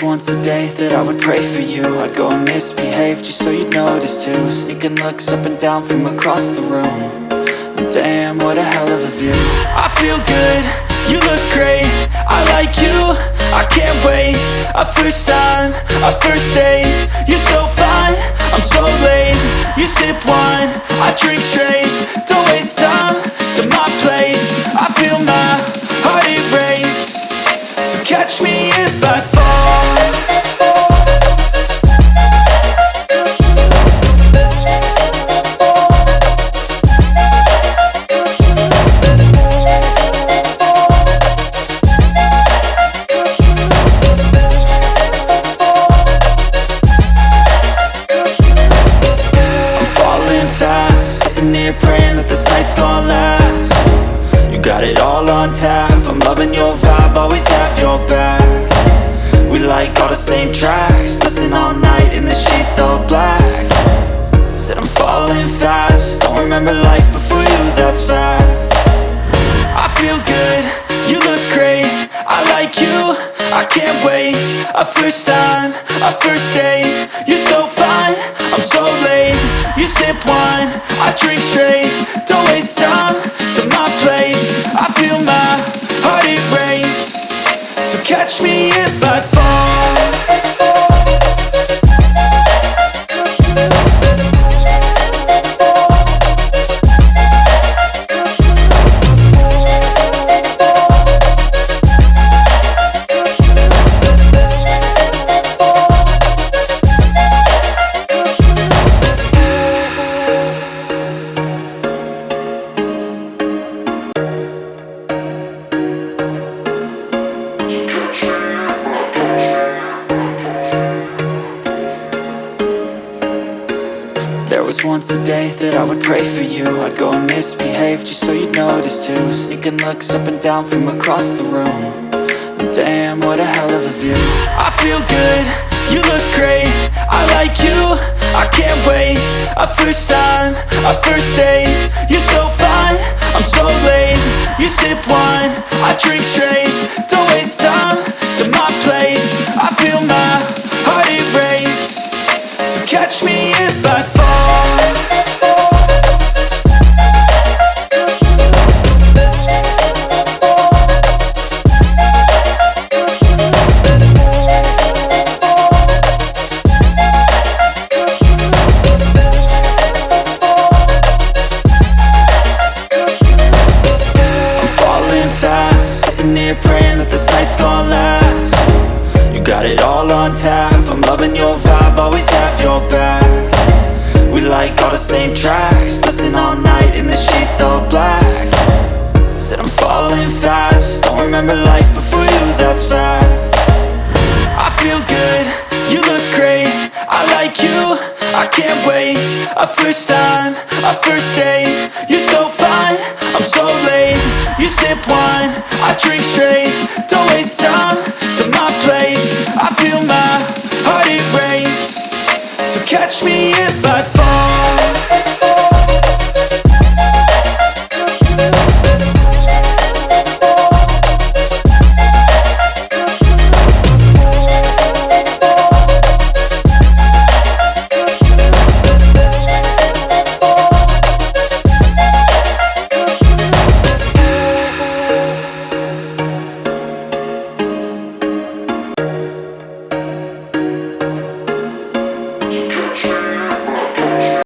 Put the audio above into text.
was once a day that I would pray for you. I'd go and misbehave just so you'd notice too. Sneaking looks up and down from across the room. And damn, what a hell of a view. I feel good, you look great, I like you, I can't wait. A first time, a first date, you're so fine, I'm so late. You sip wine, I drink straight, don't waste time to my place. I feel my heart erase, so catch me if I fall. Praying that this night's gonna last. You got it all on tap, I'm loving your vibe, always have your back. We like all the same tracks, listen all night in the sheets all black. Said I'm falling fast, don't remember life before you, that's fact. I feel good, you look great, I like you, I can't wait. A first time, a first date, you're so fine, I'm so late. You sip wine, I drink straight, don't waste time to my place. I feel my heart erase, so catch me if I fall. There was once a day that I would pray for you. I'd go and misbehave just so you'd notice too. Sneaking looks up and down from across the room. And damn, what a hell of a view. I feel good, you look great, I like you, I can't wait. A first time, a first date, you're so fine, I'm so late. You sip wine, I drink straight, don't waste time to my place. I feel my heart erase, so catch me if I fall. Praying that this night's gonna last. You got it all on tap, I'm loving your vibe, always have your back. We like all the same tracks, listen all night in the sheets all black. Said I'm falling fast, don't remember life before you, that's fact. I feel good, you look great, I like you, I can't wait. A first time, a first date, you're so fine, I'm so late. You sip wine, I drink straight, don't waste time to my place. I feel my heart erase, so catch me if I fall.